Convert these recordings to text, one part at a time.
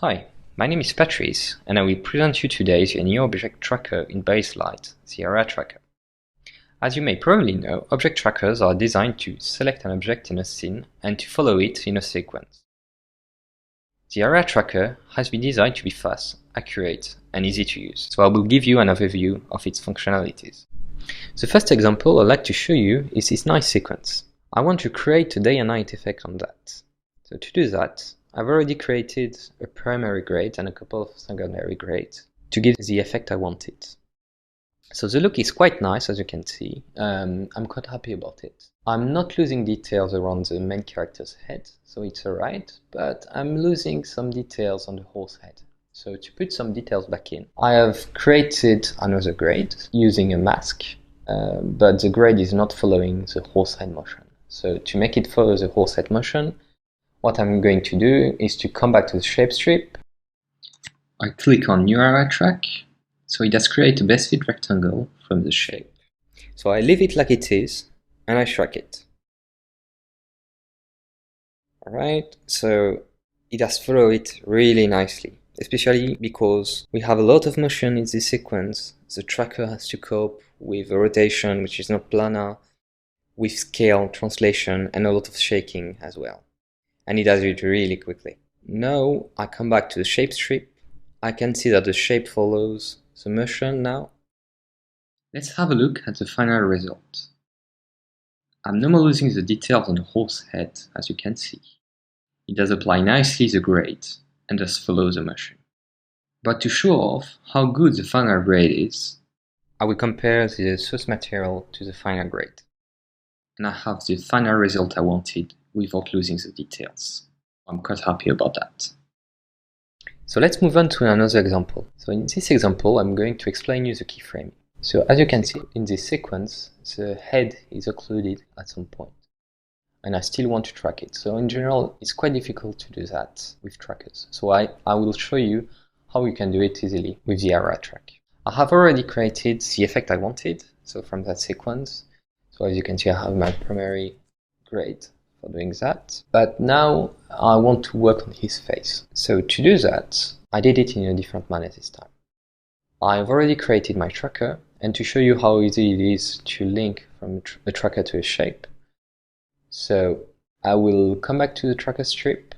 Hi, my name is Patrice, and I will present you today a new object tracker in Baselight, the area tracker. As you may probably know, object trackers are designed to select an object in a scene and to follow it in a sequence. The area tracker has been designed to be fast, accurate, and easy to use, so I will give you an overview of its functionalities. The first example I'd like to show you is this nice sequence. I want to create a day and night effect on that. So to do that, I've already created a primary grade and a couple of secondary grades to give the effect I wanted. So the look is quite nice, as you can see. I'm quite happy about it. I'm not losing details around the main character's head, so it's alright, but I'm losing some details on the horse head. So to put some details back in, I have created another grade using a mask, but the grade is not following the horse head motion. So to make it follow the horse head motion, what I'm going to do is to come back to the shape strip. I click on New Area Track, so it has created a best fit rectangle from the shape. So I leave it like it is, and I track it. Alright, so it has followed it really nicely, especially because we have a lot of motion in this sequence. The tracker has to cope with a rotation which is not planar, with scale, translation, and a lot of shaking as well. And it does it really quickly. Now I come back to the shape strip. I can see that the shape follows the motion now. Let's have a look at the final result. I'm no more losing the details on the horse head, as you can see. It does apply nicely the grade and thus follows the motion. But to show off how good the final grade is, I will compare the source material to the final grade. And I have the final result I wanted without losing the details. I'm quite happy about that. So let's move on to another example. So in this example, I'm going to explain you the keyframe. So as you can see in this sequence, the head is occluded at some point, and I still want to track it. So in general, it's quite difficult to do that with trackers. So I will show you how you can do it easily with the area track. I have already created the effect I wanted, so from that sequence. So as you can see, I have my primary grade for doing that. But now I want to work on his face. So to do that, I did it in a different manner this time. I've already created my tracker, and to show you how easy it is to link from a tracker to a shape. So I will come back to the tracker strip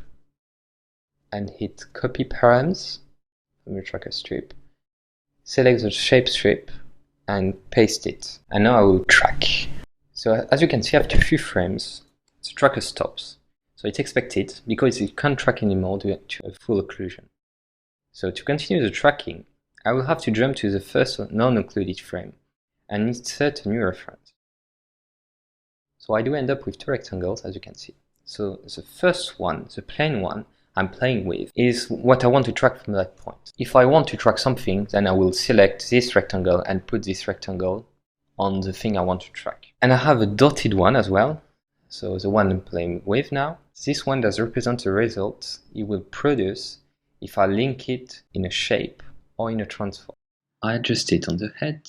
and hit copy params from the tracker strip, select the shape strip and paste it. And now I will track. So as you can see, after a few frames, the tracker stops. So it's expected because it can't track anymore due to a full occlusion. So to continue the tracking, I will have to jump to the first non-occluded frame and insert a new reference. So I do end up with two rectangles, as you can see. So the first one, the plain one I'm playing with, is what I want to track from that point. If I want to track something, then I will select this rectangle and put this rectangle on the thing I want to track. And I have a dotted one as well. So the one I'm playing with now. This one does represent the result it will produce if I link it in a shape or in a transform. I adjust it on the head.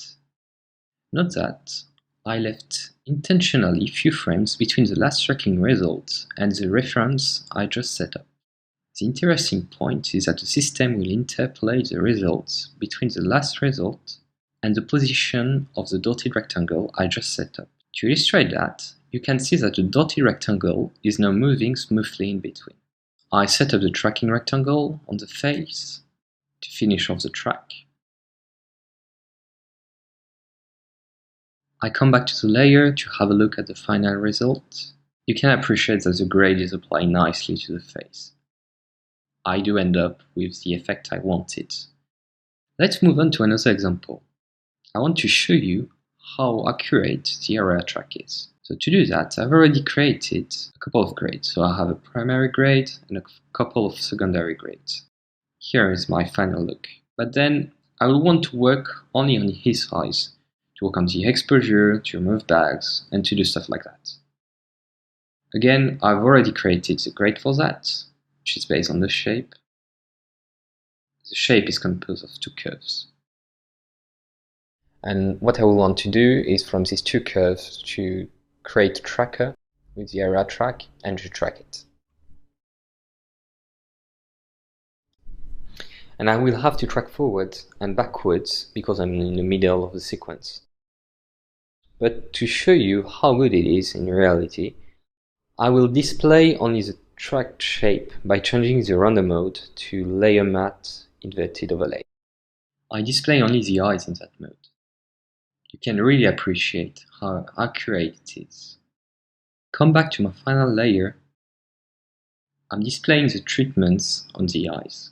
Note that I left intentionally few frames between the last tracking result and the reference I just set up. The interesting point is that the system will interpolate the results between the last result and the position of the dotted rectangle I just set up. To illustrate that, you can see that the dotted rectangle is now moving smoothly in between. I set up the tracking rectangle on the face to finish off the track. I come back to the layer to have a look at the final result. You can appreciate that the grade is applied nicely to the face. I do end up with the effect I wanted. Let's move on to another example. I want to show you how accurate the area track is. So to do that, I've already created a couple of grades. So I have a primary grade and a couple of secondary grades. Here is my final look. But then I will want to work only on his eyes, to work on the exposure, to remove bags, and to do stuff like that. Again, I've already created the grade for that, which is based on the shape. The shape is composed of two curves. And what I will want to do is from these two curves to create a tracker with the area track and to track it. and I will have to track forward and backwards because I'm in the middle of the sequence. But to show you how good it is in reality, I will display only the tracked shape by changing the render mode to layer matte inverted overlay. I display only the eyes in that mode. You can really appreciate how accurate it is. Come back to my final layer. I'm displaying the treatments on the eyes.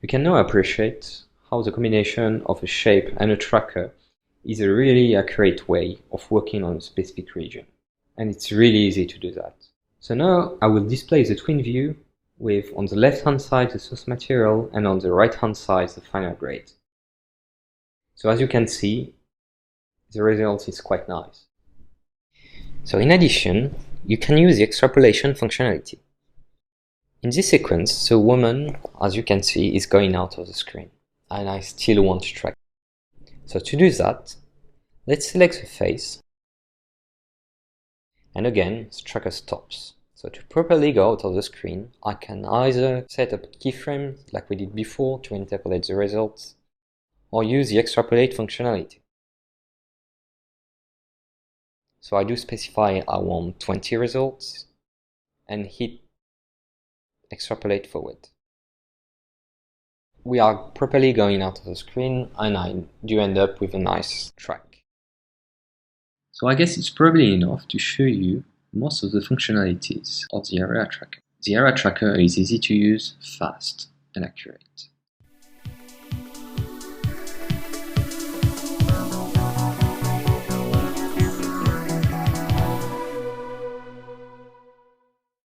You can now appreciate how the combination of a shape and a tracker is a really accurate way of working on a specific region. And it's really easy to do that. So now I will display the twin view with on the left hand side the source material and on the right hand side the final grade. So as you can see, the result is quite nice. So in addition, you can use the extrapolation functionality. In this sequence, the woman, as you can see, is going out of the screen, and I still want to track. So to do that, let's select the face, and again, the tracker stops. So to properly go out of the screen, I can either set up keyframes like we did before to interpolate the results, or use the extrapolate functionality. So I do specify I want 20 results, and hit extrapolate forward. We are properly going out of the screen, and I do end up with a nice track. So I guess it's probably enough to show you most of the functionalities of the area tracker. The area tracker is easy to use, fast, and accurate.